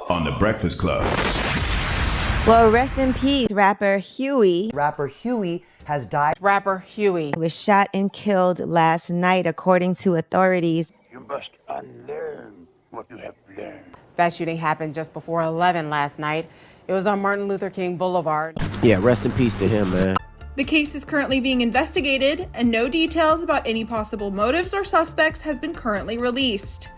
on The Breakfast Club. Well, rest in peace, rapper Huey. Rapper Huey has died. Rapper Huey was shot and killed last night, according to authorities. You must unlearn what you have learned. That shooting happened just before 11 last night. It was on Martin Luther King Boulevard. Yeah, rest in peace to him, man. The case is currently being investigated, and no details about any possible motives or suspects has been currently released.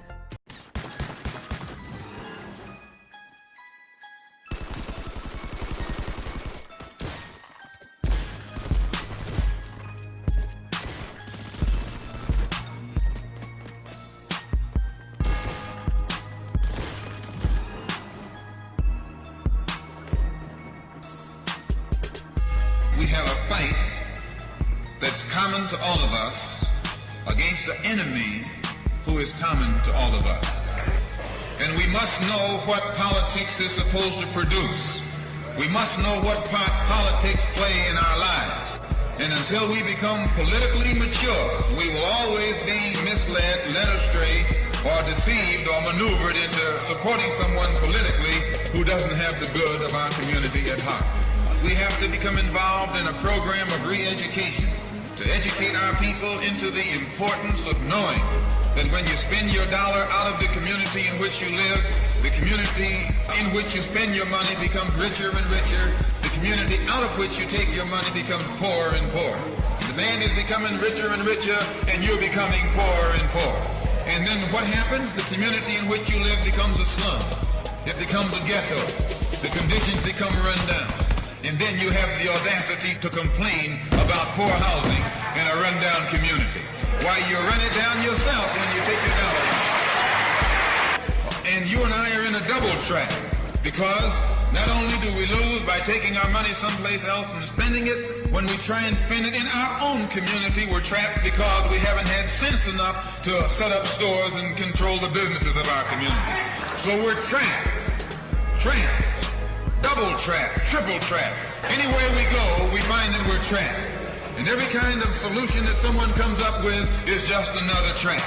We have a fight that's common to all of us against the enemy who is common to all of us. And we must know what politics is supposed to produce. We must know what part politics play in our lives. And until we become politically mature, we will always be misled, led astray, or deceived or maneuvered into supporting someone politically who doesn't have the good of our community at heart. We have to become involved in a program of re-education to educate our people into the importance of knowing that when you spend your dollar out of the community in which you live, the community in which you spend your money becomes richer and richer. The community out of which you take your money becomes poorer and poorer. The man is becoming richer and richer, and you're becoming poorer and poorer. And then what happens? The community in which you live becomes a slum. It becomes a ghetto. The conditions become run down. And then you have the audacity to complain about poor housing in a rundown community. Why, you run it down yourself when you take your dollar. And you and I are in a double trap, because not only do we lose by taking our money someplace else and spending it, when we try and spend it in our own community, we're trapped because we haven't had sense enough to set up stores and control the businesses of our community. So we're trapped. Double trap, triple trap. Anywhere we go, we find that we're trapped. And every kind of solution that someone comes up with is just another trap.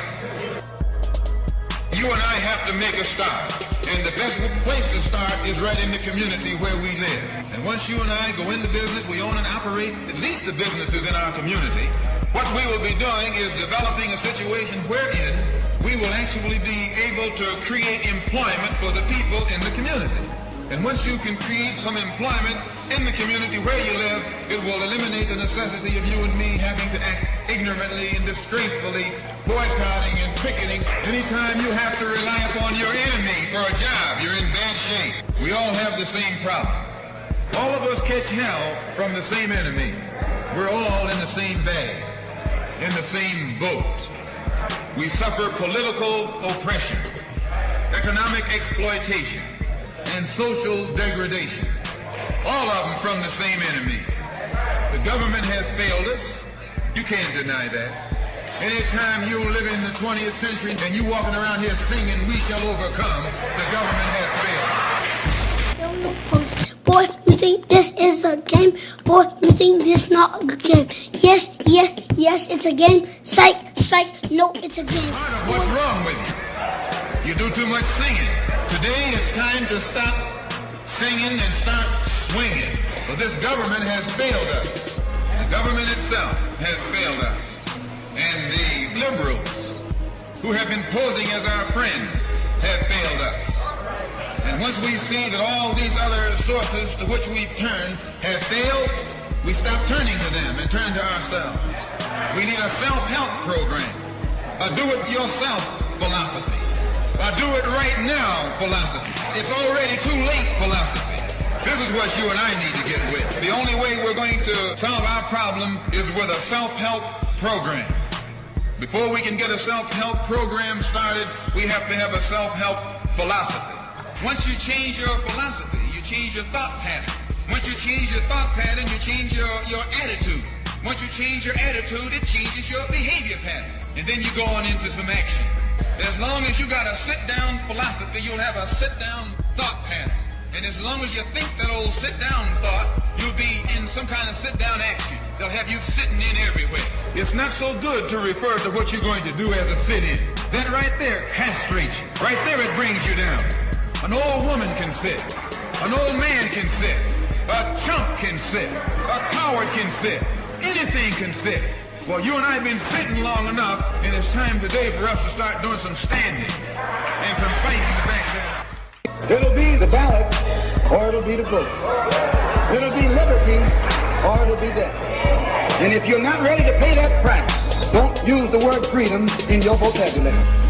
You and I have to make a start. And the best place to start is right in the community where we live. And once you and I go into business, we own and operate at least the businesses in our community. What we will be doing is developing a situation wherein we will actually be able to create employment for the people in the community. And once you can create some employment in the community where you live, it will eliminate the necessity of you and me having to act ignorantly and disgracefully, boycotting and picketing. Anytime you have to rely upon your enemy for a job, you're in bad shape. We all have the same problem. All of us catch hell from the same enemy. We're all in the same bag, in the same boat. We suffer political oppression, economic exploitation, and social degradation. All of them from the same enemy. The government has failed us. You can't deny that. Anytime you live in the 20th century and you walking around here singing, "We shall overcome," the government has failed. Boy, you think this is a game? Boy, you think this not a game? Yes, it's a game. Psych, no, it's a game. What's wrong with you? You do too much singing. Today it's time to stop singing and start swinging. So this government has failed us. The government itself has failed us. And the liberals who have been posing as our friends have failed us. And once we see that all these other sources to which we turn have failed, we stop turning to them and turn to ourselves. We need a self-help program, a do-it-yourself philosophy, a do-it-right-now philosophy. It's already too late philosophy. This is what you and I need to get with. The only way we're going to solve our problem is with a self-help program. Before we can get a self-help program started, we have to have a self-help philosophy. Once you change your philosophy, you change your thought pattern. Once you change your thought pattern, you change your attitude. Once you change your attitude, it changes your behavior pattern. And then you go on into some action. As long as you got a sit-down philosophy, you'll have a sit-down thought pattern. And as long as you think that old sit-down thought, you'll be in some kind of sit-down action. They'll have you sitting in everywhere. It's not so good to refer to what you're going to do as a sit-in. That right there castrates you. Right there it brings you down. An old woman can sit. An old man can sit. A chump can sit. A coward can sit. Anything can sit. Well, you and I have been sitting long enough, and it's time today for us to start doing some standing and some fighting in the back there. It'll be the ballot, or it'll be the vote. It'll be liberty, or it'll be death. And if you're not ready to pay that price, don't use the word freedom in your vocabulary.